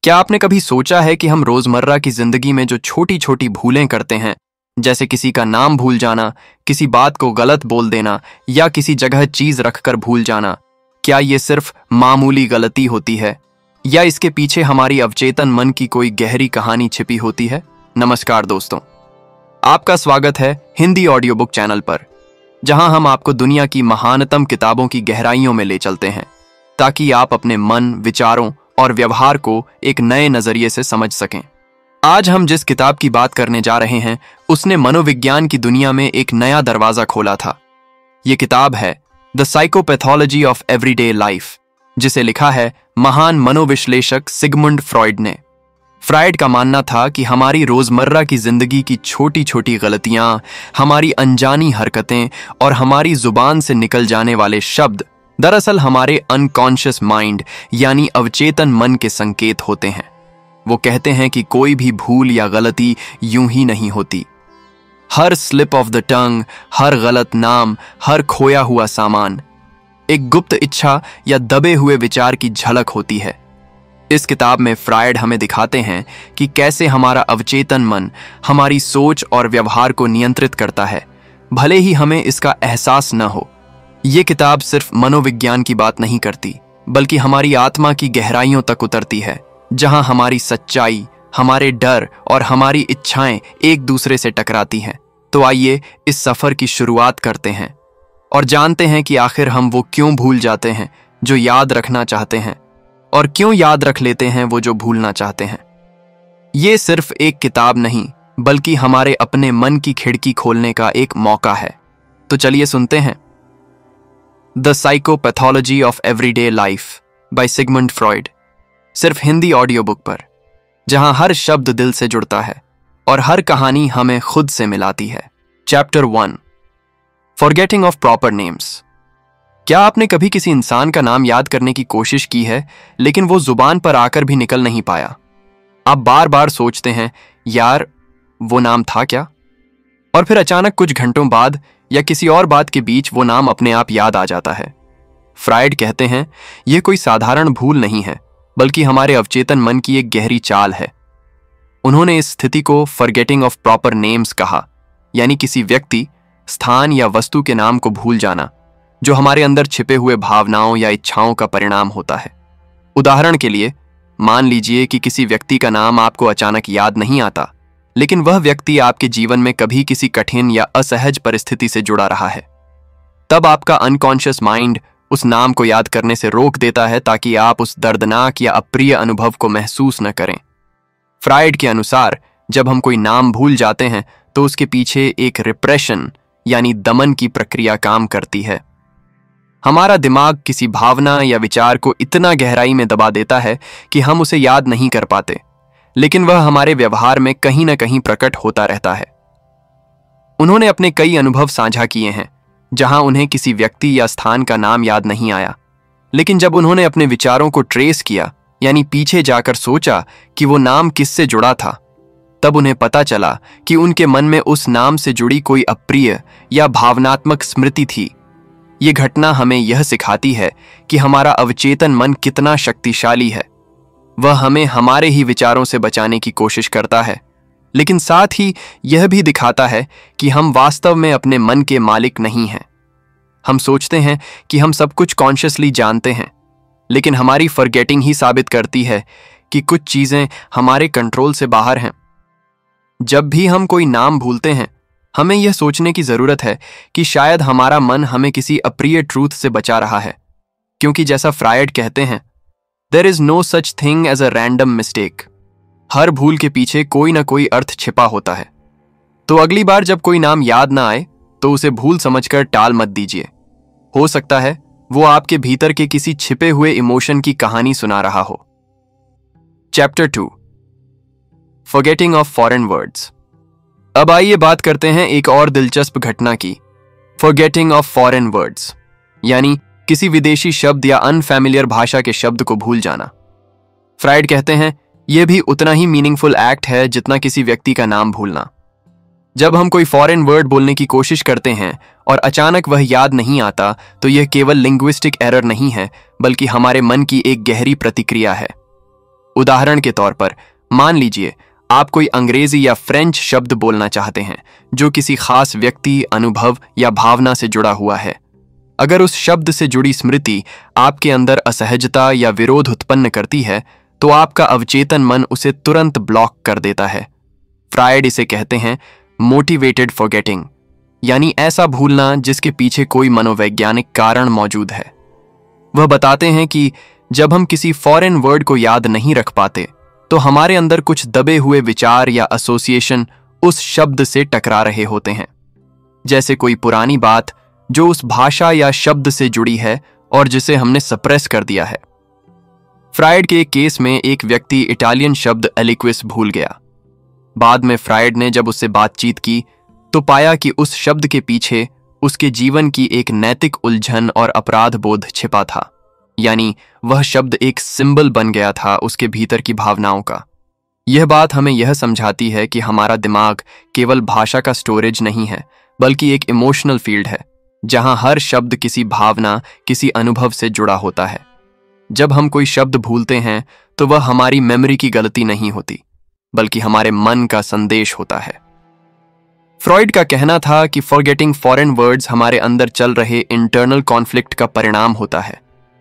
क्या आपने कभी सोचा है कि हम रोजमर्रा की जिंदगी में जो छोटी छोटी भूलें करते हैं, जैसे किसी का नाम भूल जाना, किसी बात को गलत बोल देना या किसी जगह चीज रखकर भूल जाना, क्या ये सिर्फ मामूली गलती होती है या इसके पीछे हमारी अवचेतन मन की कोई गहरी कहानी छिपी होती है? नमस्कार दोस्तों, आपका स्वागत है हिंदी ऑडियो बुक चैनल पर, जहां हम आपको दुनिया की महानतम किताबों की गहराइयों में ले चलते हैं ताकि आप अपने मन, विचारों और व्यवहार को एक नए नजरिए से समझ सकें। आज हम जिस किताब की बात करने जा रहे हैं उसने मनोविज्ञान की दुनिया में एक नया दरवाजा खोला था। ये किताब है the psychopathology of everyday life, जिसे लिखा है महान मनोविश्लेषक सिगमुंड फ्रॉइड ने। फ्राइड का मानना था कि हमारी रोजमर्रा की जिंदगी की छोटी छोटी गलतियां, हमारी अनजानी हरकतें और हमारी जुबान से निकल जाने वाले शब्द दरअसल हमारे अनकॉन्शियस माइंड यानी अवचेतन मन के संकेत होते हैं। वो कहते हैं कि कोई भी भूल या गलती यूं ही नहीं होती। हर स्लिप ऑफ द टंग, हर गलत नाम, हर खोया हुआ सामान एक गुप्त इच्छा या दबे हुए विचार की झलक होती है। इस किताब में फ्राइड हमें दिखाते हैं कि कैसे हमारा अवचेतन मन हमारी सोच और व्यवहार को नियंत्रित करता है, भले ही हमें इसका एहसास न हो। ये किताब सिर्फ मनोविज्ञान की बात नहीं करती, बल्कि हमारी आत्मा की गहराइयों तक उतरती है, जहां हमारी सच्चाई, हमारे डर और हमारी इच्छाएं एक दूसरे से टकराती हैं। तो आइए इस सफर की शुरुआत करते हैं और जानते हैं कि आखिर हम वो क्यों भूल जाते हैं जो याद रखना चाहते हैं, और क्यों याद रख लेते हैं वो जो भूलना चाहते हैं। ये सिर्फ एक किताब नहीं, बल्कि हमारे अपने मन की खिड़की खोलने का एक मौका है। तो चलिए सुनते हैं the psychopathology of everyday life by Sigmund Freud, सिर्फ हिंदी ऑडियो बुक पर, जहां हर शब्द दिल से जुड़ता है और हर कहानी हमें खुद से मिलाती है। Chapter 1, forgetting of proper names. क्या आपने कभी किसी इंसान का नाम याद करने की कोशिश की है, लेकिन वो जुबान पर आकर भी निकल नहीं पाया? आप बार बार सोचते हैं, यार वो नाम था क्या? और फिर अचानक कुछ घंटों बाद या किसी और बात के बीच वो नाम अपने आप याद आ जाता है। फ्राइड कहते हैं यह कोई साधारण भूल नहीं है, बल्कि हमारे अवचेतन मन की एक गहरी चाल है। उन्होंने इस स्थिति को फॉरगेटिंग ऑफ प्रॉपर नेम्स कहा, यानी किसी व्यक्ति, स्थान या वस्तु के नाम को भूल जाना, जो हमारे अंदर छिपे हुए भावनाओं या इच्छाओं का परिणाम होता है। उदाहरण के लिए, मान लीजिए कि किसी व्यक्ति का नाम आपको अचानक याद नहीं आता, लेकिन वह व्यक्ति आपके जीवन में कभी किसी कठिन या असहज परिस्थिति से जुड़ा रहा है। तब आपका अनकॉन्शियस माइंड उस नाम को याद करने से रोक देता है ताकि आप उस दर्दनाक या अप्रिय अनुभव को महसूस न करें। फ्राइड के अनुसार जब हम कोई नाम भूल जाते हैं तो उसके पीछे एक रिप्रेशन यानी दमन की प्रक्रिया काम करती है। हमारा दिमाग किसी भावना या विचार को इतना गहराई में दबा देता है कि हम उसे याद नहीं कर पाते, लेकिन वह हमारे व्यवहार में कहीं ना कहीं प्रकट होता रहता है। उन्होंने अपने कई अनुभव साझा किए हैं जहां उन्हें किसी व्यक्ति या स्थान का नाम याद नहीं आया, लेकिन जब उन्होंने अपने विचारों को ट्रेस किया, यानी पीछे जाकर सोचा कि वो नाम किससे जुड़ा था, तब उन्हें पता चला कि उनके मन में उस नाम से जुड़ी कोई अप्रिय या भावनात्मक स्मृति थी। ये घटना हमें यह सिखाती है कि हमारा अवचेतन मन कितना शक्तिशाली है। वह हमें हमारे ही विचारों से बचाने की कोशिश करता है, लेकिन साथ ही यह भी दिखाता है कि हम वास्तव में अपने मन के मालिक नहीं हैं। हम सोचते हैं कि हम सब कुछ कॉन्शियसली जानते हैं, लेकिन हमारी फॉरगेटिंग ही साबित करती है कि कुछ चीजें हमारे कंट्रोल से बाहर हैं। जब भी हम कोई नाम भूलते हैं, हमें यह सोचने की जरूरत है कि शायद हमारा मन हमें किसी अप्रिय ट्रूथ से बचा रहा है, क्योंकि जैसा फ्राइड कहते हैं, There is no such thing as a random mistake. हर भूल के पीछे कोई ना कोई अर्थ छिपा होता है। तो अगली बार जब कोई नाम याद ना आए तो उसे भूल समझकर टाल मत दीजिए। हो सकता है वो आपके भीतर के किसी छिपे हुए इमोशन की कहानी सुना रहा हो। Chapter 2, forgetting of foreign words. अब आइए बात करते हैं एक और दिलचस्प घटना की, फॉरगेटिंग ऑफ फॉरेन वर्ड्स, यानी किसी विदेशी शब्द या अनफैमिलियर भाषा के शब्द को भूल जाना। फ्राइड कहते हैं यह भी उतना ही मीनिंगफुल एक्ट है जितना किसी व्यक्ति का नाम भूलना। जब हम कोई फॉरेन वर्ड बोलने की कोशिश करते हैं और अचानक वह याद नहीं आता, तो यह केवल लिंग्विस्टिक एरर नहीं है, बल्कि हमारे मन की एक गहरी प्रतिक्रिया है। उदाहरण के तौर पर मान लीजिए आप कोई अंग्रेजी या फ्रेंच शब्द बोलना चाहते हैं जो किसी खास व्यक्ति, अनुभव या भावना से जुड़ा हुआ है। अगर उस शब्द से जुड़ी स्मृति आपके अंदर असहजता या विरोध उत्पन्न करती है तो आपका अवचेतन मन उसे तुरंत ब्लॉक कर देता है। फ्रायड इसे कहते हैं मोटिवेटेड फॉरगेटिंग, यानी ऐसा भूलना जिसके पीछे कोई मनोवैज्ञानिक कारण मौजूद है। वह बताते हैं कि जब हम किसी फॉरेन वर्ड को याद नहीं रख पाते तो हमारे अंदर कुछ दबे हुए विचार या एसोसिएशन उस शब्द से टकरा रहे होते हैं, जैसे कोई पुरानी बात जो उस भाषा या शब्द से जुड़ी है और जिसे हमने सप्रेस कर दिया है। फ्रायड के केस में एक व्यक्ति इटालियन शब्द एलिक्विस भूल गया। बाद में फ्रायड ने जब उससे बातचीत की तो पाया कि उस शब्द के पीछे उसके जीवन की एक नैतिक उलझन और अपराध बोध छिपा था, यानी वह शब्द एक सिंबल बन गया था उसके भीतर की भावनाओं का। यह बात हमें यह समझाती है कि हमारा दिमाग केवल भाषा का स्टोरेज नहीं है, बल्कि एक इमोशनल फील्ड है जहां हर शब्द किसी भावना, किसी अनुभव से जुड़ा होता है। जब हम कोई शब्द भूलते हैं तो वह हमारी मेमोरी की गलती नहीं होती, बल्कि हमारे मन का संदेश होता है। फ्रॉइड का कहना था कि फॉरगेटिंग फॉरेन वर्ड्स हमारे अंदर चल रहे इंटरनल कॉन्फ्लिक्ट का परिणाम होता है,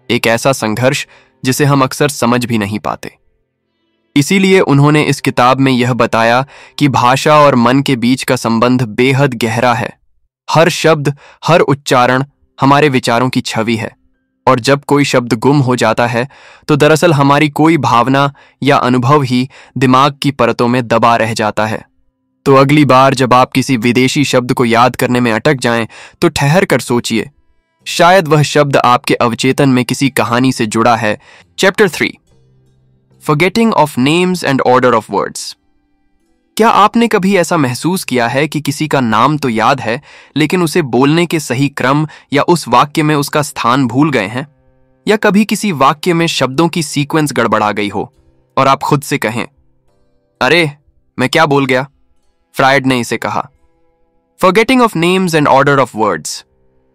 एक ऐसा संघर्ष जिसे हम अक्सर समझ भी नहीं पाते। इसीलिए उन्होंने इस किताब में यह बताया कि भाषा और मन के बीच का संबंध बेहद गहरा है। हर शब्द, हर उच्चारण हमारे विचारों की छवि है, और जब कोई शब्द गुम हो जाता है तो दरअसल हमारी कोई भावना या अनुभव ही दिमाग की परतों में दबा रह जाता है। तो अगली बार जब आप किसी विदेशी शब्द को याद करने में अटक जाएं तो ठहर कर सोचिए, शायद वह शब्द आपके अवचेतन में किसी कहानी से जुड़ा है। Chapter 3, forgetting of names and order of words. क्या आपने कभी ऐसा महसूस किया है कि किसी का नाम तो याद है लेकिन उसे बोलने के सही क्रम या उस वाक्य में उसका स्थान भूल गए हैं? या कभी किसी वाक्य में शब्दों की सीक्वेंस गड़बड़ा गई हो और आप खुद से कहें, अरे मैं क्या बोल गया? फ्रायड ने इसे कहा forgetting of names and order of words,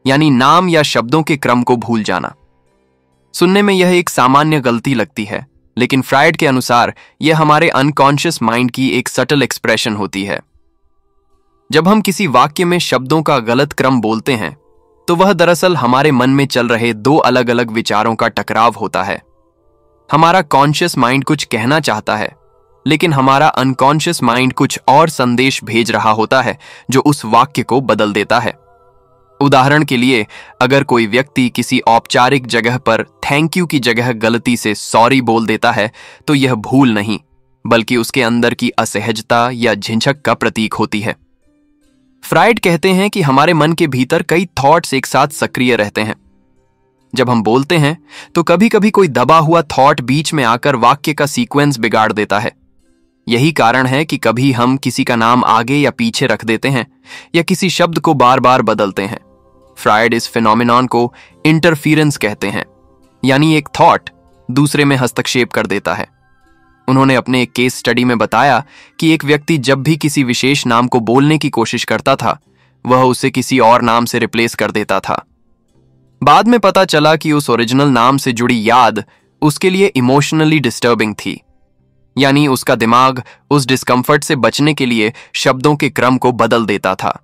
यानी नाम या शब्दों के क्रम को भूल जाना। सुनने में यह एक सामान्य गलती लगती है, लेकिन फ्रायड के अनुसार यह हमारे अनकॉन्शियस माइंड की एक सटल एक्सप्रेशन होती है। जब हम किसी वाक्य में शब्दों का गलत क्रम बोलते हैं तो वह दरअसल हमारे मन में चल रहे दो अलग अलग विचारों का टकराव होता है। हमारा कॉन्शियस माइंड कुछ कहना चाहता है, लेकिन हमारा अनकॉन्शियस माइंड कुछ और संदेश भेज रहा होता है जो उस वाक्य को बदल देता है। उदाहरण के लिए, अगर कोई व्यक्ति किसी औपचारिक जगह पर थैंक यू की जगह गलती से सॉरी बोल देता है तो यह भूल नहीं, बल्कि उसके अंदर की असहजता या झिझक का प्रतीक होती है। फ्रायड कहते हैं कि हमारे मन के भीतर कई थॉट्स एक साथ सक्रिय रहते हैं। जब हम बोलते हैं तो कभी कभी कोई दबा हुआ थॉट बीच में आकर वाक्य का सीक्वेंस बिगाड़ देता है। यही कारण है कि कभी हम किसी का नाम आगे या पीछे रख देते हैं या किसी शब्द को बार बार बदलते हैं। फ्रायड इस फिनोमिनॉन को इंटरफीरेंस कहते हैं, यानी एक थॉट दूसरे में हस्तक्षेप कर देता है। उन्होंने अपने एक केस स्टडी में बताया कि एक व्यक्ति जब भी किसी विशेष नाम को बोलने की कोशिश करता था, वह उसे किसी और नाम से रिप्लेस कर देता था। बाद में पता चला कि उस ओरिजिनल नाम से जुड़ी याद उसके लिए इमोशनली डिस्टर्बिंग थी, यानी उसका दिमाग उस डिस्कम्फर्ट से बचने के लिए शब्दों के क्रम को बदल देता था।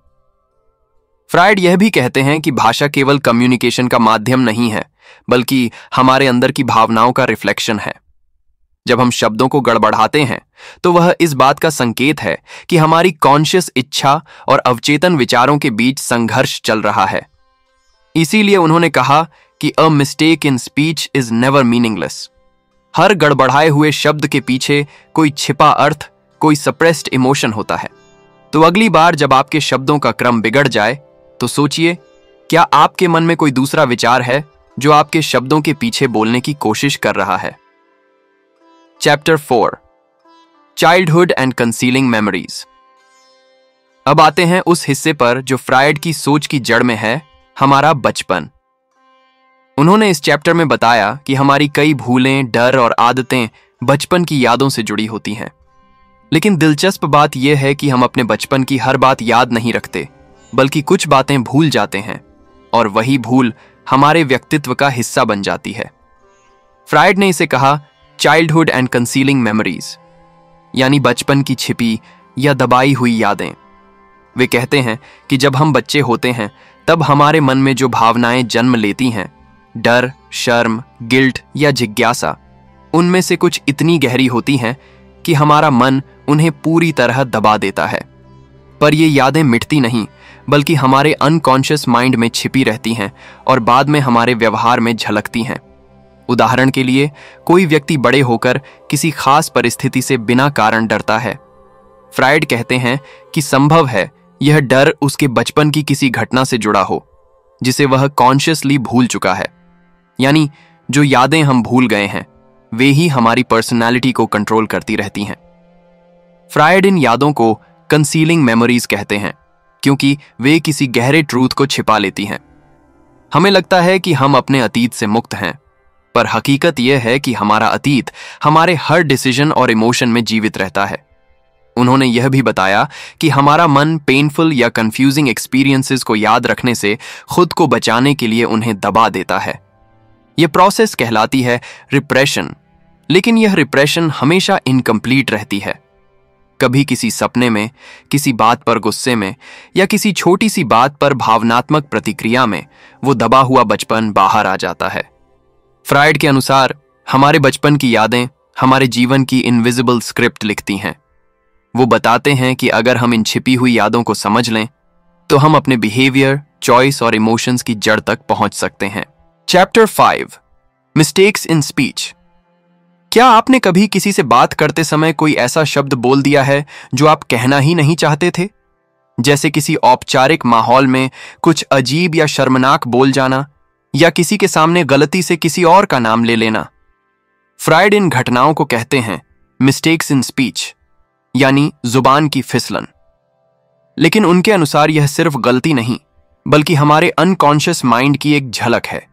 फ्रायड यह भी कहते हैं कि भाषा केवल कम्युनिकेशन का माध्यम नहीं है, बल्कि हमारे अंदर की भावनाओं का रिफ्लेक्शन है। जब हम शब्दों को गड़बड़ाते हैं तो वह इस बात का संकेत है कि हमारी कॉन्शियस इच्छा और अवचेतन विचारों के बीच संघर्ष चल रहा है। इसीलिए उन्होंने कहा कि a mistake in speech is never meaningless. हर गड़बड़ाए हुए शब्द के पीछे कोई छिपा अर्थ, कोई सप्रेस्ड इमोशन होता है। तो अगली बार जब आपके शब्दों का क्रम बिगड़ जाए तो सोचिए, क्या आपके मन में कोई दूसरा विचार है जो आपके शब्दों के पीछे बोलने की कोशिश कर रहा है। Chapter 4, childhood and concealing memories. अब आते हैं उस हिस्से पर जो फ्रायड की सोच की जड़ में है, हमारा बचपन। उन्होंने इस चैप्टर में बताया कि हमारी कई भूलें, डर और आदतें बचपन की यादों से जुड़ी होती हैं। लेकिन दिलचस्प बात यह है कि हम अपने बचपन की हर बात याद नहीं रखते, बल्कि कुछ बातें भूल जाते हैं, और वही भूल हमारे व्यक्तित्व का हिस्सा बन जाती है। फ्रायड ने इसे कहा चाइल्डहुड एंड कंसीलिंग मेमोरीज, यानी बचपन की छिपी या दबाई हुई यादें। वे कहते हैं कि जब हम बच्चे होते हैं तब हमारे मन में जो भावनाएं जन्म लेती हैं, डर, शर्म, गिल्ट या जिज्ञासा, उनमें से कुछ इतनी गहरी होती हैं कि हमारा मन उन्हें पूरी तरह दबा देता है। पर ये यादें मिटती नहीं, बल्कि हमारे अनकॉन्शियस माइंड में छिपी रहती हैं और बाद में हमारे व्यवहार में झलकती हैं। उदाहरण के लिए, कोई व्यक्ति बड़े होकर किसी खास परिस्थिति से बिना कारण डरता है। फ्रायड कहते हैं कि संभव है यह डर उसके बचपन की किसी घटना से जुड़ा हो, जिसे वह कॉन्शियसली भूल चुका है। यानी जो यादें हम भूल गए हैं, वे ही हमारी पर्सनालिटी को कंट्रोल करती रहती हैं। फ्रायड इन यादों को कंसीलिंग मेमोरीज कहते हैं, क्योंकि वे किसी गहरे ट्रूथ को छिपा लेती हैं। हमें लगता है कि हम अपने अतीत से मुक्त हैं, पर हकीकत यह है कि हमारा अतीत हमारे हर डिसीजन और इमोशन में जीवित रहता है। उन्होंने यह भी बताया कि हमारा मन पेनफुल या कंफ्यूजिंग एक्सपीरियंसेस को याद रखने से खुद को बचाने के लिए उन्हें दबा देता है। यह प्रोसेस कहलाती है रिप्रेशन, लेकिन यह रिप्रेशन हमेशा इनकम्प्लीट रहती है। कभी किसी सपने में, किसी बात पर गुस्से में या किसी छोटी सी बात पर भावनात्मक प्रतिक्रिया में वो दबा हुआ बचपन बाहर आ जाता है। फ्रायड के अनुसार हमारे बचपन की यादें हमारे जीवन की इनविजिबल स्क्रिप्ट लिखती हैं। वो बताते हैं कि अगर हम इन छिपी हुई यादों को समझ लें तो हम अपने बिहेवियर, चॉइस और इमोशंस की जड़ तक पहुंच सकते हैं। Chapter 5, mistakes in speech. क्या आपने कभी किसी से बात करते समय कोई ऐसा शब्द बोल दिया है जो आप कहना ही नहीं चाहते थे? जैसे किसी औपचारिक माहौल में कुछ अजीब या शर्मनाक बोल जाना, या किसी के सामने गलती से किसी और का नाम ले लेना। फ्रायड इन घटनाओं को कहते हैं मिस्टेक्स इन स्पीच, यानी जुबान की फिसलन। लेकिन उनके अनुसार यह सिर्फ गलती नहीं, बल्कि हमारे अनकॉन्शियस माइंड की एक झलक है।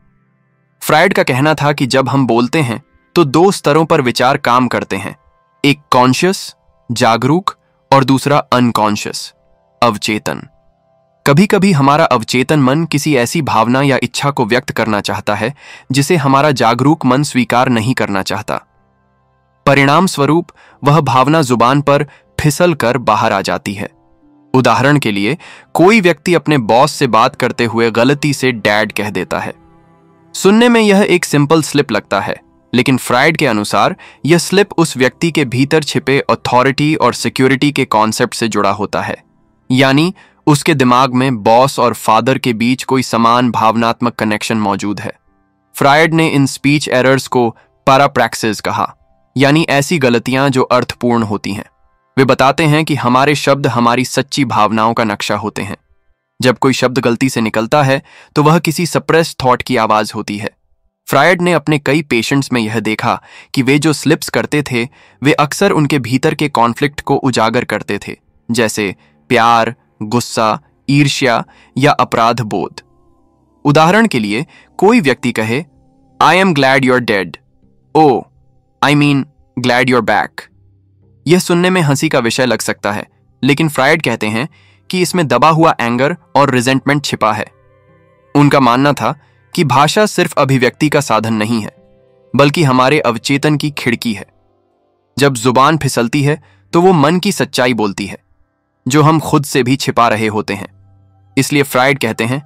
फ्रायड का कहना था कि जब हम बोलते हैं तो 2 स्तरों पर विचार काम करते हैं, एक कॉन्शियस, जागरूक, और दूसरा अनकॉन्शियस, अवचेतन। कभी कभी हमारा अवचेतन मन किसी ऐसी भावना या इच्छा को व्यक्त करना चाहता है जिसे हमारा जागरूक मन स्वीकार नहीं करना चाहता। परिणाम स्वरूप वह भावना जुबान पर फिसल कर बाहर आ जाती है। उदाहरण के लिए, कोई व्यक्ति अपने बॉस से बात करते हुए गलती से डैड कह देता है। सुनने में यह एक सिंपल स्लिप लगता है, लेकिन फ्रायड के अनुसार यह स्लिप उस व्यक्ति के भीतर छिपे अथॉरिटी और सिक्योरिटी के कॉन्सेप्ट से जुड़ा होता है। यानी उसके दिमाग में बॉस और फादर के बीच कोई समान भावनात्मक कनेक्शन मौजूद है। फ्रायड ने इन स्पीच एरर्स को पैराप्रैक्सिस कहा, यानी ऐसी गलतियां जो अर्थपूर्ण होती हैं। वे बताते हैं कि हमारे शब्द हमारी सच्ची भावनाओं का नक्शा होते हैं। जब कोई शब्द गलती से निकलता है तो वह किसी सप्रेस्ड थॉट की आवाज होती है। फ्रायड ने अपने कई पेशेंट्स में यह देखा कि वे जो स्लिप्स करते थे वे अक्सर उनके भीतर के कॉन्फ्लिक्ट को उजागर करते थे, जैसे प्यार, गुस्सा, ईर्ष्या या अपराध बोध। उदाहरण के लिए, कोई व्यक्ति कहे, I am glad you're dead, oh I mean glad you're back. यह सुनने में हंसी का विषय लग सकता है, लेकिन फ्रायड कहते हैं कि इसमें दबा हुआ एंगर और रिजेंटमेंट छिपा है। उनका मानना था कि भाषा सिर्फ अभिव्यक्ति का साधन नहीं है, बल्कि हमारे अवचेतन की खिड़की है। जब जुबान फिसलती है तो वो मन की सच्चाई बोलती है, जो हम खुद से भी छिपा रहे होते हैं। इसलिए फ्रायड कहते हैं,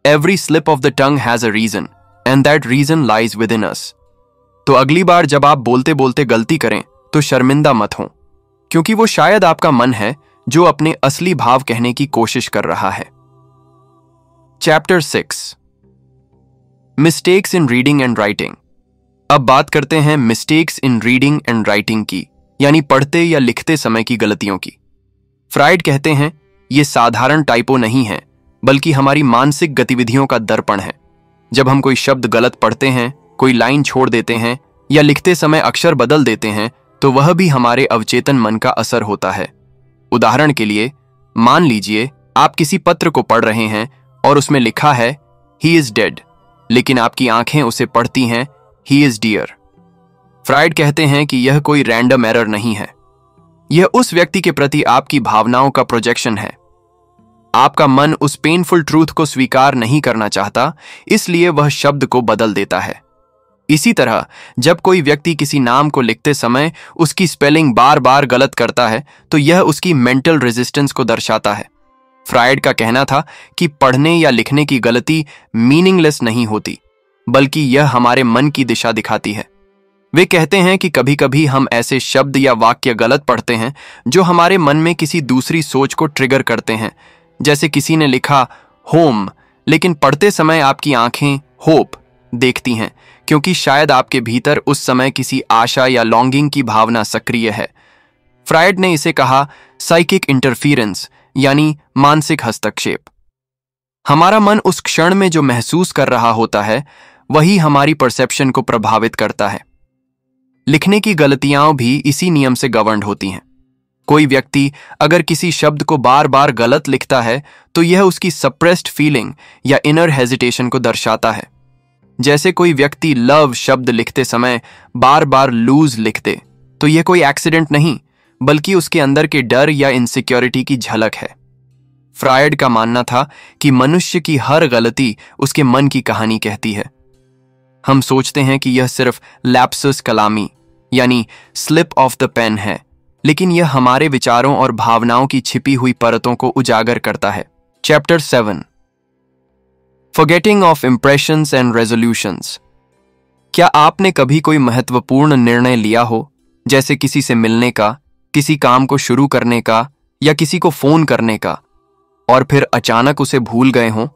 every slip of the tongue has a reason and that reason lies within us. तो अगली बार जब आप बोलते बोलते गलती करें तो शर्मिंदा मत हों, क्योंकि वो शायद आपका मन है जो अपने असली भाव कहने की कोशिश कर रहा है। Chapter 6, mistakes in reading and writing. अब बात करते हैं mistakes in reading and writing की, यानी पढ़ते या लिखते समय की गलतियों की। फ्रायड कहते हैं ये साधारण टाइपो नहीं है, बल्कि हमारी मानसिक गतिविधियों का दर्पण है। जब हम कोई शब्द गलत पढ़ते हैं, कोई लाइन छोड़ देते हैं या लिखते समय अक्षर बदल देते हैं, तो वह भी हमारे अवचेतन मन का असर होता है। उदाहरण के लिए, मान लीजिए आप किसी पत्र को पढ़ रहे हैं और उसमें लिखा है ही इज डेड, लेकिन आपकी आंखें उसे पढ़ती हैं ही इज डियर। फ्रायड कहते हैं कि यह कोई रैंडम एरर नहीं है, यह उस व्यक्ति के प्रति आपकी भावनाओं का प्रोजेक्शन है। आपका मन उस पेनफुल ट्रूथ को स्वीकार नहीं करना चाहता, इसलिए वह शब्द को बदल देता है। इसी तरह जब कोई व्यक्ति किसी नाम को लिखते समय उसकी स्पेलिंग बार बार गलत करता है तो यह उसकी मेंटल रेजिस्टेंस को दर्शाता है। फ्रायड का कहना था कि पढ़ने या लिखने की गलती मीनिंगलेस नहीं होती, बल्कि यह हमारे मन की दिशा दिखाती है। वे कहते हैं कि कभी कभी हम ऐसे शब्द या वाक्य गलत पढ़ते हैं जो हमारे मन में किसी दूसरी सोच को ट्रिगर करते हैं। जैसे किसी ने लिखा होम, लेकिन पढ़ते समय आपकी आंखें होप देखती हैं, क्योंकि शायद आपके भीतर उस समय किसी आशा या लॉन्गिंग की भावना सक्रिय है। फ्रायड ने इसे कहा साइकिक इंटरफियरेंस, यानी मानसिक हस्तक्षेप। हमारा मन उस क्षण में जो महसूस कर रहा होता है वही हमारी परसेप्शन को प्रभावित करता है। लिखने की गलतियां भी इसी नियम से गवर्न्ड होती हैं। कोई व्यक्ति अगर किसी शब्द को बार बार गलत लिखता है तो यह उसकी सप्रेस्ड फीलिंग या इनर हेजिटेशन को दर्शाता है। जैसे कोई व्यक्ति लव शब्द लिखते समय बार बार लूज लिख दे तो यह कोई एक्सीडेंट नहीं, बल्कि उसके अंदर के डर या इनसिक्योरिटी की झलक है। फ्रायड का मानना था कि मनुष्य की हर गलती उसके मन की कहानी कहती है। हम सोचते हैं कि यह सिर्फ लैप्सस कलामी यानी स्लिप ऑफ द पेन है, लेकिन यह हमारे विचारों और भावनाओं की छिपी हुई परतों को उजागर करता है। Chapter 7, forgetting of impressions and resolutions. क्या आपने कभी कोई महत्वपूर्ण निर्णय लिया हो, जैसे किसी से मिलने का, किसी काम को शुरू करने का या किसी को फोन करने का, और फिर अचानक उसे भूल गए हों?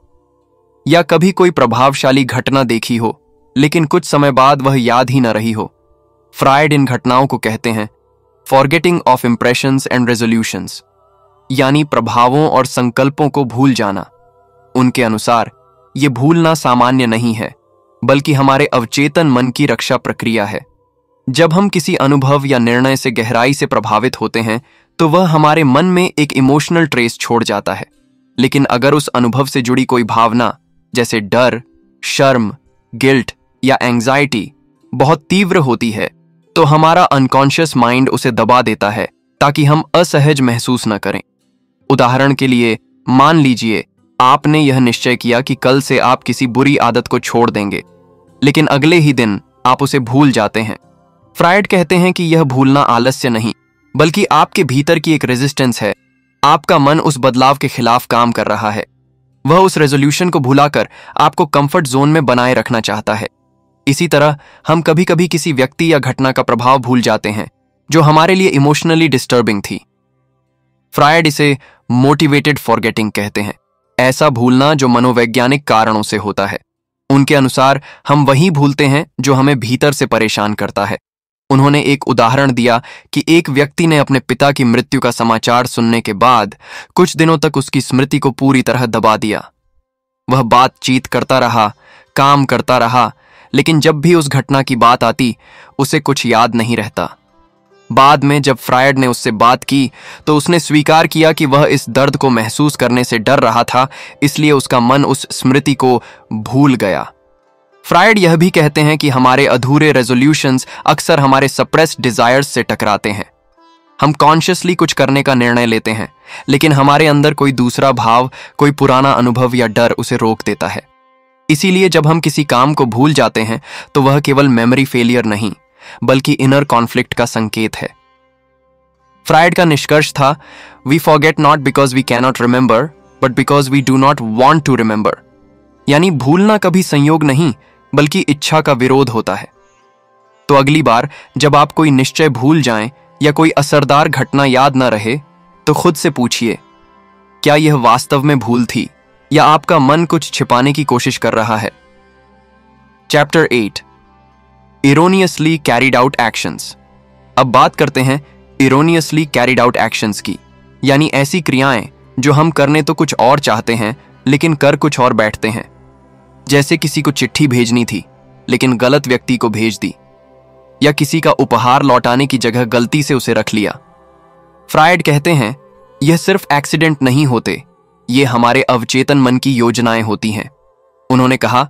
या कभी कोई प्रभावशाली घटना देखी हो लेकिन कुछ समय बाद वह याद ही न रही हो? फ्रायड इन घटनाओं को कहते हैं forgetting of impressions and resolutions, यानी प्रभावों और संकल्पों को भूल जाना। उनके अनुसार ये भूलना सामान्य नहीं है, बल्कि हमारे अवचेतन मन की रक्षा प्रक्रिया है। जब हम किसी अनुभव या निर्णय से गहराई से प्रभावित होते हैं तो वह हमारे मन में एक इमोशनल ट्रेस छोड़ जाता है। लेकिन अगर उस अनुभव से जुड़ी कोई भावना जैसे डर, शर्म, गिल्ट या एंजाइटी बहुत तीव्र होती है तो हमारा अनकॉन्शियस माइंड उसे दबा देता है ताकि हम असहज महसूस न करें। उदाहरण के लिए, मान लीजिए आपने यह निश्चय किया कि कल से आप किसी बुरी आदत को छोड़ देंगे, लेकिन अगले ही दिन आप उसे भूल जाते हैं। फ्रायड कहते हैं कि यह भूलना आलस्य नहीं, बल्कि आपके भीतर की एक रेजिस्टेंस है। आपका मन उस बदलाव के खिलाफ काम कर रहा है। वह उस रेजोल्यूशन को भुलाकर आपको कंफर्ट जोन में बनाए रखना चाहता है। इसी तरह हम कभी कभी किसी व्यक्ति या घटना का प्रभाव भूल जाते हैं जो हमारे लिए इमोशनली डिस्टर्बिंग थी। फ्रायड इसे मोटिवेटेड फॉरगेटिंग कहते हैं, ऐसा भूलना जो मनोवैज्ञानिक कारणों से होता है। उनके अनुसार हम वही भूलते हैं जो हमें भीतर से परेशान करता है। उन्होंने एक उदाहरण दिया कि एक व्यक्ति ने अपने पिता की मृत्यु का समाचार सुनने के बाद कुछ दिनों तक उसकी स्मृति को पूरी तरह दबा दिया। वह बातचीत करता रहा, काम करता रहा, लेकिन जब भी उस घटना की बात आती उसे कुछ याद नहीं रहता। बाद में जब फ्रायड ने उससे बात की तो उसने स्वीकार किया कि वह इस दर्द को महसूस करने से डर रहा था, इसलिए उसका मन उस स्मृति को भूल गया। फ्रायड यह भी कहते हैं कि हमारे अधूरे रेजोल्यूशंस अक्सर हमारे सप्रेस्ड डिजायर्स से टकराते हैं। हम कॉन्शियसली कुछ करने का निर्णय लेते हैं, लेकिन हमारे अंदर कोई दूसरा भाव, कोई पुराना अनुभव या डर उसे रोक देता है। इसीलिए जब हम किसी काम को भूल जाते हैं तो वह केवल मेमोरी फेलियर नहीं, बल्कि इनर कॉन्फ्लिक्ट का संकेत है। फ्रायड का निष्कर्ष था, we forget not because we cannot remember, but because we do not want to remember. यानी भूलना कभी संयोग नहीं, बल्कि इच्छा का विरोध होता है। तो अगली बार जब आप कोई निश्चय भूल जाएं या कोई असरदार घटना याद न रहे तो खुद से पूछिए, क्या यह वास्तव में भूल थी या आपका मन कुछ छिपाने की कोशिश कर रहा है? Chapter 8, erroneously carried out actions. अब बात करते हैं इरोनियसली कैरिड आउट एक्शंस की, यानी ऐसी क्रियाएं जो हम करने तो कुछ और चाहते हैं लेकिन कर कुछ और बैठते हैं। जैसे किसी को चिट्ठी भेजनी थी लेकिन गलत व्यक्ति को भेज दी, या किसी का उपहार लौटाने की जगह गलती से उसे रख लिया। फ्रायड कहते हैं यह सिर्फ एक्सीडेंट नहीं होते, ये हमारे अवचेतन मन की योजनाएं होती हैं। उन्होंने कहा,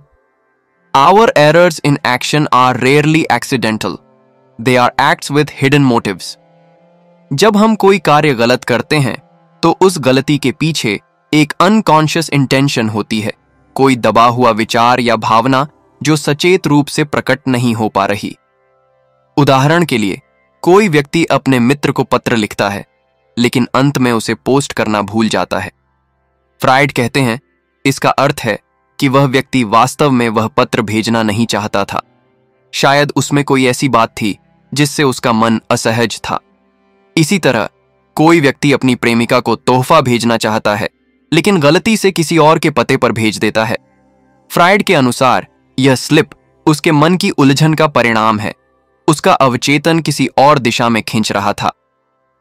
our errors in action are rarely accidental, they are acts with hidden motives. जब हम कोई कार्य गलत करते हैं तो उस गलती के पीछे एक अनकॉन्शियस इंटेंशन होती है, कोई दबा हुआ विचार या भावना जो सचेत रूप से प्रकट नहीं हो पा रही। उदाहरण के लिए, कोई व्यक्ति अपने मित्र को पत्र लिखता है, लेकिन अंत में उसे पोस्ट करना भूल जाता है। फ्राइड कहते हैं, इसका अर्थ है कि वह व्यक्ति वास्तव में वह पत्र भेजना नहीं चाहता था। शायद उसमें कोई ऐसी बात थी जिससे उसका मन असहज था। इसी तरह कोई व्यक्ति अपनी प्रेमिका को तोहफा भेजना चाहता है, लेकिन गलती से किसी और के पते पर भेज देता है। फ्राइड के अनुसार यह स्लिप उसके मन की उलझन का परिणाम है। उसका अवचेतन किसी और दिशा में खींच रहा था।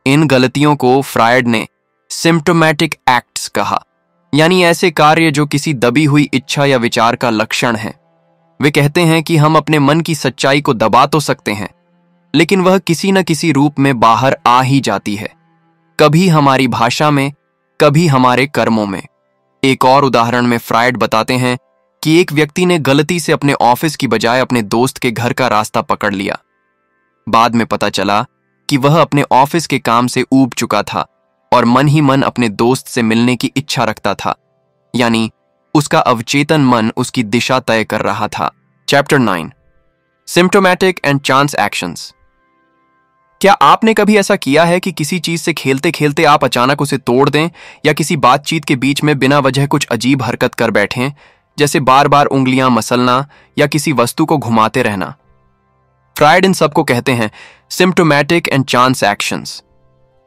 इन गलतियों को फ्राइड ने सिम्प्टोमैटिक एक्ट्स कहा, यानी ऐसे कार्य जो किसी दबी हुई इच्छा या विचार का लक्षण है। वे कहते हैं कि हम अपने मन की सच्चाई को दबा तो सकते हैं, लेकिन वह किसी न किसी रूप में बाहर आ ही जाती है, कभी हमारी भाषा में, कभी हमारे कर्मों में। एक और उदाहरण में फ्राइड बताते हैं कि एक व्यक्ति ने गलती से अपने ऑफिस की बजाय अपने दोस्त के घर का रास्ता पकड़ लिया। बाद में पता चला कि वह अपने ऑफिस के काम से ऊब चुका था और मन ही मन अपने दोस्त से मिलने की इच्छा रखता था, यानी उसका अवचेतन मन उसकी दिशा तय कर रहा था। Chapter 9, symptomatic and chance actions. क्या आपने कभी ऐसा किया है कि किसी चीज से खेलते खेलते आप अचानक उसे तोड़ दें, या किसी बातचीत के बीच में बिना वजह कुछ अजीब हरकत कर बैठें, जैसे बार बार उंगलियां मसलना या किसी वस्तु को घुमाते रहना? फ्राइड इन सबको कहते हैं सिम्प्टोमैटिक एंड चांस एक्शंस,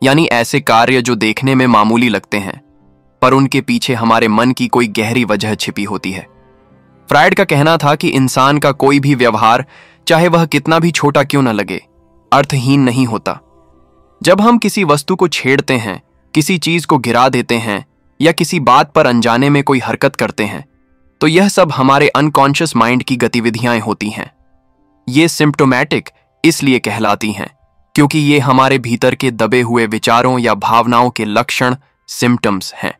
यानी ऐसे कार्य जो देखने में मामूली लगते हैं, पर उनके पीछे हमारे मन की कोई गहरी वजह छिपी होती है। फ्राइड का कहना था कि इंसान का कोई भी व्यवहार, चाहे वह कितना भी छोटा क्यों न लगे, अर्थहीन नहीं होता। जब हम किसी वस्तु को छेड़ते हैं, किसी चीज को गिरा देते हैं या किसी बात पर अनजाने में कोई हरकत करते हैं, तो यह सब हमारे अनकॉन्शियस माइंड की गतिविधियां होती हैं। ये सिम्प्टोमैटिक इसलिए कहलाती हैं क्योंकि ये हमारे भीतर के दबे हुए विचारों या भावनाओं के लक्षण, सिम्टम्स हैं।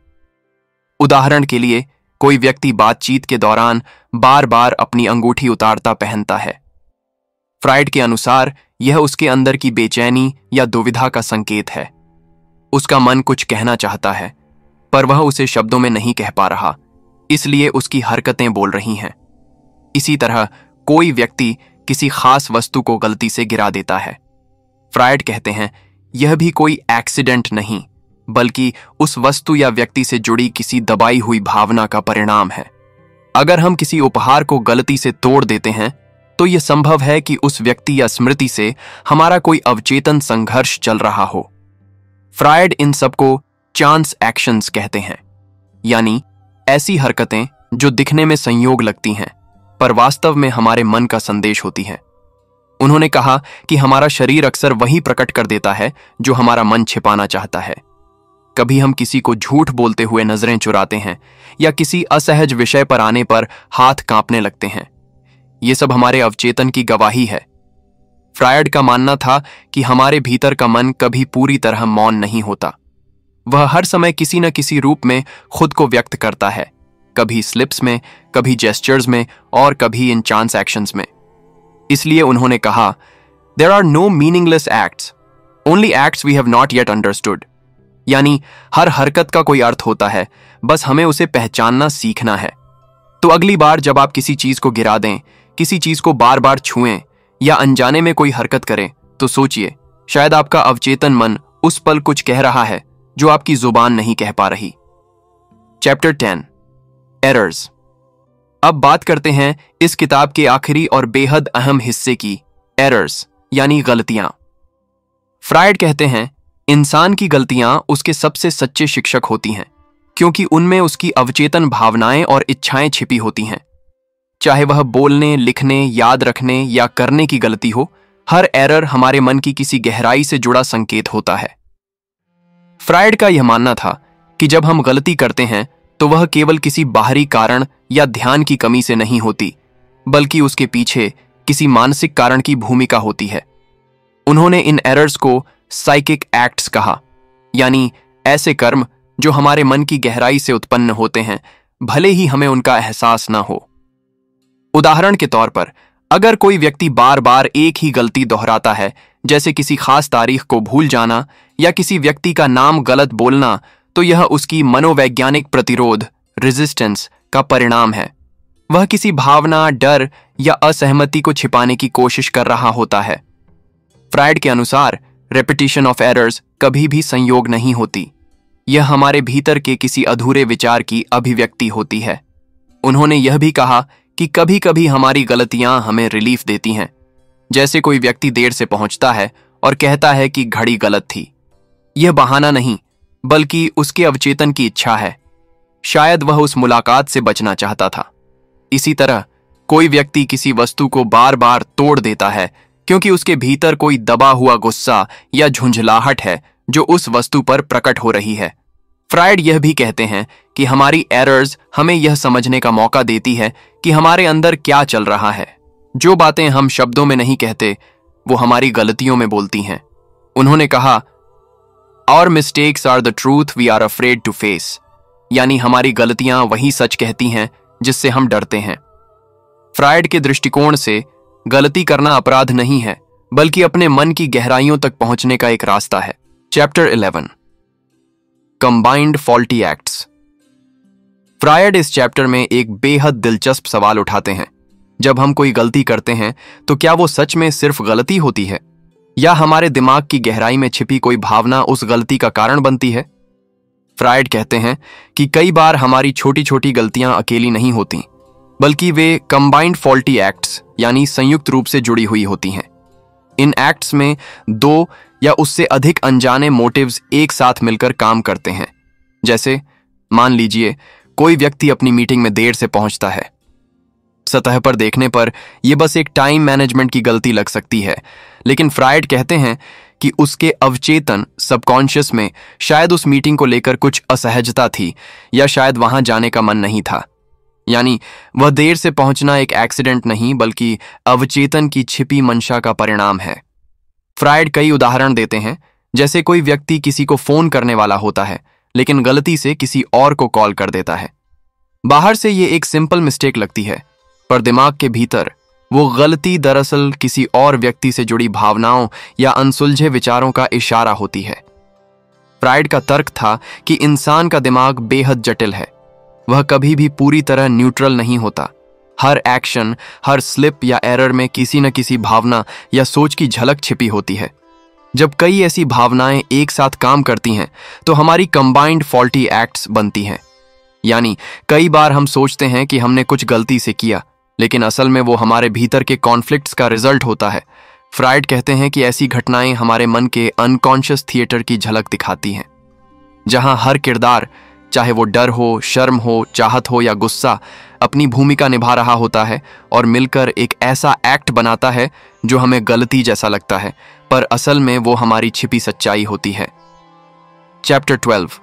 उदाहरण के लिए, कोई व्यक्ति बातचीत के दौरान बार बार अपनी अंगूठी उतारता पहनता है। फ्राइड के अनुसार यह उसके अंदर की बेचैनी या दुविधा का संकेत है। उसका मन कुछ कहना चाहता है, पर वह उसे शब्दों में नहीं कह पा रहा, इसलिए उसकी हरकतें बोल रही हैं। इसी तरह कोई व्यक्ति किसी खास वस्तु को गलती से गिरा देता है। फ्राइड कहते हैं, यह भी कोई एक्सीडेंट नहीं, बल्कि उस वस्तु या व्यक्ति से जुड़ी किसी दबाई हुई भावना का परिणाम है। अगर हम किसी उपहार को गलती से तोड़ देते हैं, तो यह संभव है कि उस व्यक्ति या स्मृति से हमारा कोई अवचेतन संघर्ष चल रहा हो। फ्राइड इन सबको चांस एक्शंस कहते हैं, यानी ऐसी हरकतें जो दिखने में संयोग लगती हैं, पर वास्तव में हमारे मन का संदेश होती हैं। उन्होंने कहा कि हमारा शरीर अक्सर वही प्रकट कर देता है जो हमारा मन छिपाना चाहता है। कभी हम किसी को झूठ बोलते हुए नजरें चुराते हैं या किसी असहज विषय पर आने पर हाथ कांपने लगते हैं। ये सब हमारे अवचेतन की गवाही है। फ्रायड का मानना था कि हमारे भीतर का मन कभी पूरी तरह मौन नहीं होता। वह हर समय किसी न किसी रूप में खुद को व्यक्त करता है, कभी स्लिप्स में, कभी जेस्चर्स में और कभी इन चांस एक्शंस में। इसलिए उन्होंने कहा, there are no meaningless acts, only acts we have not yet understood. यानी हर हरकत का कोई अर्थ होता है, बस हमें उसे पहचानना सीखना है। तो अगली बार जब आप किसी चीज को गिरा दें, किसी चीज को बार बार छुएं या अनजाने में कोई हरकत करें, तो सोचिए, शायद आपका अवचेतन मन उस पल कुछ कह रहा है जो आपकी जुबान नहीं कह पा रही। Chapter 10, errors. अब बात करते हैं इस किताब के आखिरी और बेहद अहम हिस्से की, एरर्स यानी गलतियां। फ्रायड कहते हैं, इंसान की गलतियां उसके सबसे सच्चे शिक्षक होती हैं, क्योंकि उनमें उसकी अवचेतन भावनाएं और इच्छाएं छिपी होती हैं। चाहे वह बोलने, लिखने, याद रखने या करने की गलती हो, हर एरर हमारे मन की किसी गहराई से जुड़ा संकेत होता है। फ्रायड का यह मानना था कि जब हम गलती करते हैं तो वह केवल किसी बाहरी कारण या ध्यान की कमी से नहीं होती, बल्कि उसके पीछे किसी मानसिक कारण की भूमिका होती है। उन्होंने इन एरर्स को साइकिक एक्ट्स कहा, यानी ऐसे कर्म जो हमारे मन की गहराई से उत्पन्न होते हैं, भले ही हमें उनका एहसास ना हो। उदाहरण के तौर पर, अगर कोई व्यक्ति बार बार एक ही गलती दोहराता है, जैसे किसी खास तारीख को भूल जाना या किसी व्यक्ति का नाम गलत बोलना, तो यह उसकी मनोवैज्ञानिक प्रतिरोध, रेजिस्टेंस का परिणाम है। वह किसी भावना, डर या असहमति को छिपाने की कोशिश कर रहा होता है। फ्रायड के अनुसार रेपिटेशन ऑफ एरर्स कभी भी संयोग नहीं होती, यह हमारे भीतर के किसी अधूरे विचार की अभिव्यक्ति होती है। उन्होंने यह भी कहा कि कभी कभी हमारी गलतियां हमें रिलीफ देती हैं, जैसे कोई व्यक्ति देर से पहुंचता है और कहता है कि घड़ी गलत थी। यह बहाना नहीं, बल्कि उसके अवचेतन की इच्छा है। शायद वह उस मुलाकात से बचना चाहता था। इसी तरह कोई व्यक्ति किसी वस्तु को बार बार तोड़ देता है क्योंकि उसके भीतर कोई दबा हुआ गुस्सा या झुंझलाहट है जो उस वस्तु पर प्रकट हो रही है। फ्रायड यह भी कहते हैं कि हमारी एरर्स हमें यह समझने का मौका देती है कि हमारे अंदर क्या चल रहा है। जो बातें हम शब्दों में नहीं कहते, वो हमारी गलतियों में बोलती हैं। उन्होंने कहा, Our mistakes are the truth we are afraid to face, यानी हमारी गलतियां वही सच कहती हैं जिससे हम डरते हैं। फ्रायड के दृष्टिकोण से गलती करना अपराध नहीं है, बल्कि अपने मन की गहराइयों तक पहुंचने का एक रास्ता है। Chapter 11, combined faulty acts. Freud इस चैप्टर में एक बेहद दिलचस्प सवाल उठाते हैं। जब हम कोई गलती करते हैं तो क्या वो सच में सिर्फ गलती होती है, या हमारे दिमाग की गहराई में छिपी कोई भावना उस गलती का कारण बनती है? फ्रायड कहते हैं कि कई बार हमारी छोटी छोटी गलतियां अकेली नहीं होती, बल्कि वे कंबाइंड फॉल्टी एक्ट्स यानी संयुक्त रूप से जुड़ी हुई होती हैं। इन एक्ट्स में दो या उससे अधिक अनजाने मोटिव्स एक साथ मिलकर काम करते हैं। जैसे मान लीजिए कोई व्यक्ति अपनी मीटिंग में देर से पहुंचता है। सतह पर देखने पर यह बस एक टाइम मैनेजमेंट की गलती लग सकती है, लेकिन फ्रायड कहते हैं कि उसके अवचेतन सबकॉन्शियस में शायद उस मीटिंग को लेकर कुछ असहजता थी, या शायद वहां जाने का मन नहीं था। यानी वह देर से पहुंचना एक एक्सीडेंट नहीं, बल्कि अवचेतन की छिपी मंशा का परिणाम है। फ्रायड कई उदाहरण देते हैं, जैसे कोई व्यक्ति किसी को फोन करने वाला होता है, लेकिन गलती से किसी और को कॉल कर देता है। बाहर से ये एक सिंपल मिस्टेक लगती है, पर दिमाग के भीतर वो गलती दरअसल किसी और व्यक्ति से जुड़ी भावनाओं या अनसुलझे विचारों का इशारा होती है। फ्रायड का तर्क था कि इंसान का दिमाग बेहद जटिल है। वह कभी भी पूरी तरह न्यूट्रल नहीं होता। हर एक्शन, हर स्लिप या एरर में किसी न किसी भावना या सोच की झलक छिपी होती है। जब कई ऐसी भावनाएं एक साथ काम करती हैं, तो हमारी कंबाइंड फॉल्टी एक्ट्स बनती हैं। यानी कई बार हम सोचते हैं कि हमने कुछ गलती से किया, लेकिन असल में वो हमारे भीतर के कॉन्फ्लिक्ट्स का रिजल्ट होता है। फ्रायड कहते हैं कि ऐसी घटनाएं हमारे मन के अनकॉन्शियस थिएटर की झलक दिखाती हैं, जहां हर किरदार, चाहे वो डर हो, शर्म हो, चाहत हो या गुस्सा, अपनी भूमिका निभा रहा होता है और मिलकर एक ऐसा एक्ट बनाता है जो हमें गलती जैसा लगता है, पर असल में वो हमारी छिपी सच्चाई होती है। Chapter 12,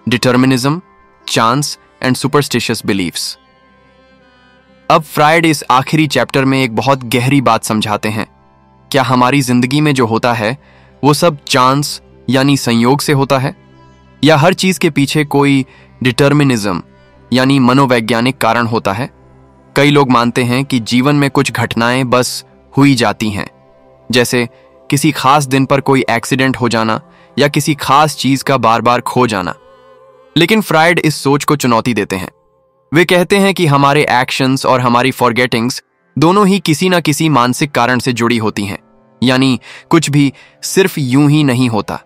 determinism, chance and superstitious beliefs. अब फ्रायड इस आखिरी चैप्टर में एक बहुत गहरी बात समझाते हैं। क्या हमारी जिंदगी में जो होता है वो सब चांस यानी संयोग से होता है, या हर चीज के पीछे कोई डिटर्मिनिज्म यानी मनोवैज्ञानिक कारण होता है? कई लोग मानते हैं कि जीवन में कुछ घटनाएं बस हुई जाती हैं, जैसे किसी खास दिन पर कोई एक्सीडेंट हो जाना या किसी खास चीज का बार बार खो जाना। लेकिन फ्रायड इस सोच को चुनौती देते हैं। वे कहते हैं कि हमारे एक्शंस और हमारी फॉरगेटिंग्स दोनों ही किसी न किसी मानसिक कारण से जुड़ी होती हैं, यानी कुछ भी सिर्फ यूं ही नहीं होता।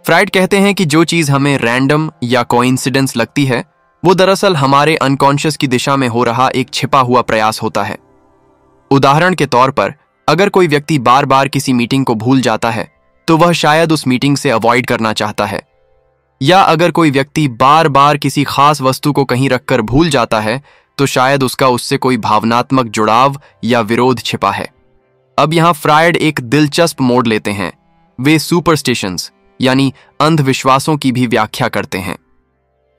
फ्रायड कहते हैं कि जो चीज हमें रैंडम या कोइंसिडेंस लगती है, वो दरअसल हमारे अनकॉन्शियस की दिशा में हो रहा एक छिपा हुआ प्रयास होता है। उदाहरण के तौर पर, अगर कोई व्यक्ति बार बार किसी मीटिंग को भूल जाता है, तो वह शायद उस मीटिंग से अवॉइड करना चाहता है। या अगर कोई व्यक्ति बार बार किसी खास वस्तु को कहीं रखकर भूल जाता है, तो शायद उसका उससे कोई भावनात्मक जुड़ाव या विरोध छिपा है। अब यहां फ्रायड एक दिलचस्प मोड़ लेते हैं। वे सुपरस्टिशंस यानी अंधविश्वासों की भी व्याख्या करते हैं।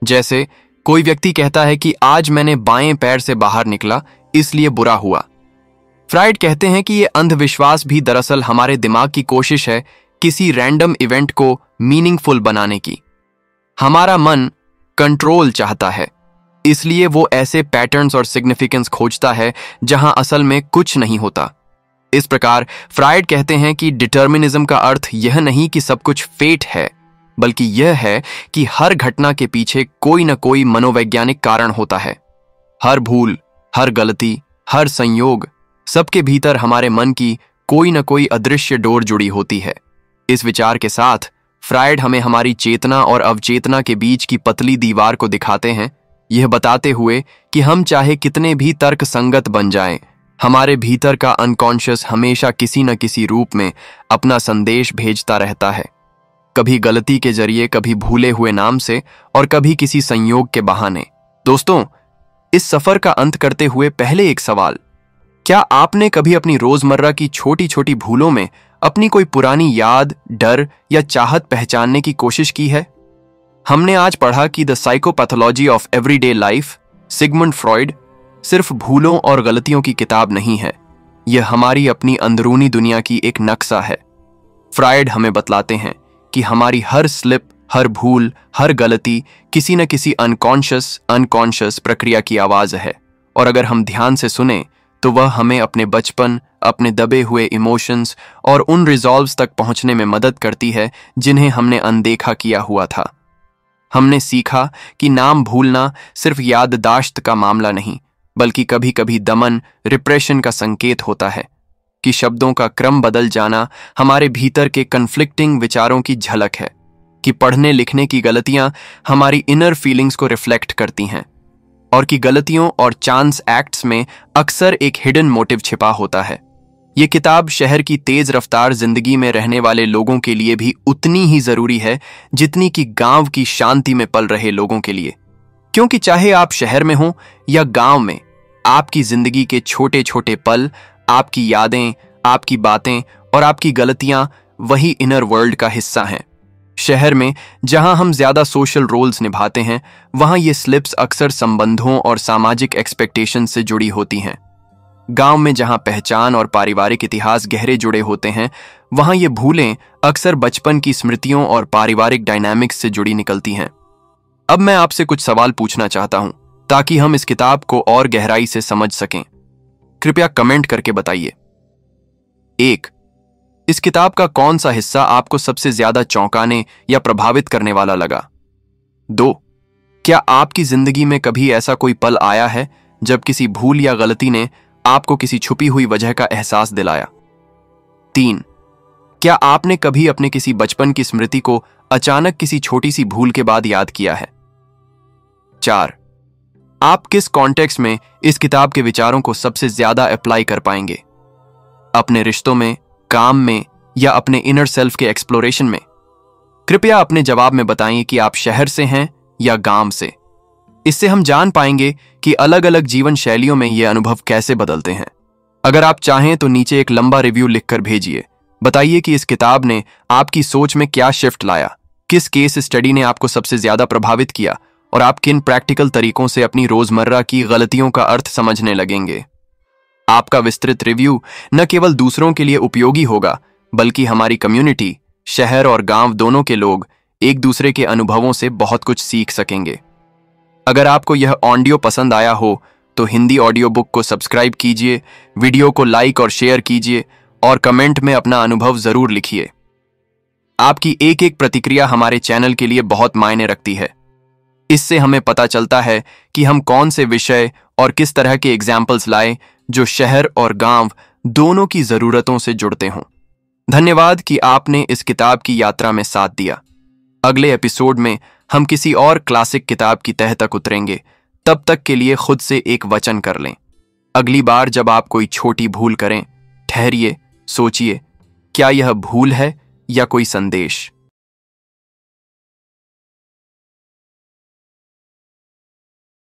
जैसे कोई व्यक्ति कहता है कि आज मैंने बाएं पैर से बाहर निकला, इसलिए बुरा हुआ। फ्रायड कहते हैं कि यह अंधविश्वास भी दरअसल हमारे दिमाग की कोशिश है किसी रैंडम इवेंट को मीनिंगफुल बनाने की। हमारा मन कंट्रोल चाहता है, इसलिए वो ऐसे पैटर्न्स और सिग्निफिकेंस खोजता है जहां असल में कुछ नहीं होता। इस प्रकार फ्रायड कहते हैं कि डिटर्मिनिज्म का अर्थ यह नहीं कि सब कुछ फेट है, बल्कि यह है कि हर घटना के पीछे कोई न कोई मनोवैज्ञानिक कारण होता है। हर भूल, हर गलती, हर संयोग, सबके भीतर हमारे मन की कोई न कोई अदृश्य डोर जुड़ी होती है। इस विचार के साथ फ्रायड हमें हमारी चेतना और अवचेतना के बीच की पतली दीवार को दिखाते हैं, यह बताते हुए कि हम चाहे कितने भी तर्क संगत बन जाएं, हमारे भीतर का अनकॉन्शियस हमेशा किसी न किसी रूप में अपना संदेश भेजता रहता है। कभी गलती के जरिए, कभी भूले हुए नाम से और कभी किसी संयोग के बहाने। दोस्तों, इस सफर का अंत करते हुए पहले एक सवाल, क्या आपने कभी अपनी रोजमर्रा की छोटी छोटी भूलों में अपनी कोई पुरानी याद, डर या चाहत पहचानने की कोशिश की है? हमने आज पढ़ा कि the psychopathology of everyday life, Sigmund Freud, सिर्फ भूलों और गलतियों की किताब नहीं है, यह हमारी अपनी अंदरूनी दुनिया की एक नक्शा है। फ्रायड हमें बतलाते हैं कि हमारी हर स्लिप, हर भूल, हर गलती किसी न किसी अनकॉन्शियस प्रक्रिया की आवाज है, और अगर हम ध्यान से सुने तो वह हमें अपने बचपन, अपने दबे हुए इमोशंस और उन रिजॉल्व्स तक पहुंचने में मदद करती है जिन्हें हमने अनदेखा किया हुआ था। हमने सीखा कि नाम भूलना सिर्फ याददाश्त का मामला नहीं, बल्कि कभी कभी दमन, रिप्रेशन का संकेत होता है, कि शब्दों का क्रम बदल जाना हमारे भीतर के कन्फ्लिक्टिंग विचारों की झलक है, कि पढ़ने लिखने की गलतियां हमारी इनर फीलिंग्स को रिफ्लेक्ट करती हैं, और कि गलतियों और चांस एक्ट्स में अक्सर एक हिडन मोटिव छिपा होता है। ये किताब शहर की तेज रफ्तार जिंदगी में रहने वाले लोगों के लिए भी उतनी ही जरूरी है जितनी कि गांव की शांति में पल रहे लोगों के लिए, क्योंकि चाहे आप शहर में हो या गांव में, आपकी जिंदगी के छोटे छोटे पल, आपकी यादें, आपकी बातें और आपकी गलतियां वही इनर वर्ल्ड का हिस्सा हैं। शहर में जहां हम ज्यादा सोशल रोल्स निभाते हैं, वहां ये स्लिप्स अक्सर संबंधों और सामाजिक एक्सपेक्टेशंस से जुड़ी होती हैं। गांव में जहां पहचान और पारिवारिक इतिहास गहरे जुड़े होते हैं, वहां ये भूलें अक्सर बचपन की स्मृतियों और पारिवारिक डायनामिक्स से जुड़ी निकलती हैं। अब मैं आपसे कुछ सवाल पूछना चाहता हूं ताकि हम इस किताब को और गहराई से समझ सकें। कृपया कमेंट करके बताइए। 1. इस किताब का कौन सा हिस्सा आपको सबसे ज्यादा चौंकाने या प्रभावित करने वाला लगा? 2. क्या आपकी जिंदगी में कभी ऐसा कोई पल आया है जब किसी भूल या गलती ने आपको किसी छुपी हुई वजह का एहसास दिलाया? 3. क्या आपने कभी अपने किसी बचपन की स्मृति को अचानक किसी छोटी सी भूल के बाद याद किया है? 4. आप किस कॉन्टेक्स्ट में इस किताब के विचारों को सबसे ज्यादा अप्लाई कर पाएंगे? अपने रिश्तों में, काम में या अपने इनर सेल्फ के एक्सप्लोरेशन में? कृपया अपने जवाब में बताएं कि आप शहर से हैं या गांव से। इससे हम जान पाएंगे कि अलग अलग जीवन शैलियों में ये अनुभव कैसे बदलते हैं। अगर आप चाहें तो नीचे एक लंबा रिव्यू लिखकर भेजिए। बताइए कि इस किताब ने आपकी सोच में क्या शिफ्ट लाया, किस केस स्टडी ने आपको सबसे ज्यादा प्रभावित किया और आप किन प्रैक्टिकल तरीकों से अपनी रोजमर्रा की गलतियों का अर्थ समझने लगेंगे। आपका विस्तृत रिव्यू न केवल दूसरों के लिए उपयोगी होगा, बल्कि हमारी कम्युनिटी, शहर और गांव दोनों के लोग एक दूसरे के अनुभवों से बहुत कुछ सीख सकेंगे। अगर आपको यह ऑडियो पसंद आया हो तो हिंदी ऑडियो बुक को सब्सक्राइब कीजिए, वीडियो को लाइक और शेयर कीजिए और कमेंट में अपना अनुभव जरूर लिखिए। आपकी एक एक प्रतिक्रिया हमारे चैनल के लिए बहुत मायने रखती है। इससे हमें पता चलता है कि हम कौन से विषय और किस तरह के एग्जाम्पल्स लाएं जो शहर और गांव दोनों की जरूरतों से जुड़ते हों। धन्यवाद कि आपने इस किताब की यात्रा में साथ दिया। अगले एपिसोड में हम किसी और क्लासिक किताब की तह तक उतरेंगे। तब तक के लिए खुद से एक वचन कर लें। अगली बार जब आप कोई छोटी भूल करें, ठहरिए, सोचिए, क्या यह भूल है या कोई संदेश?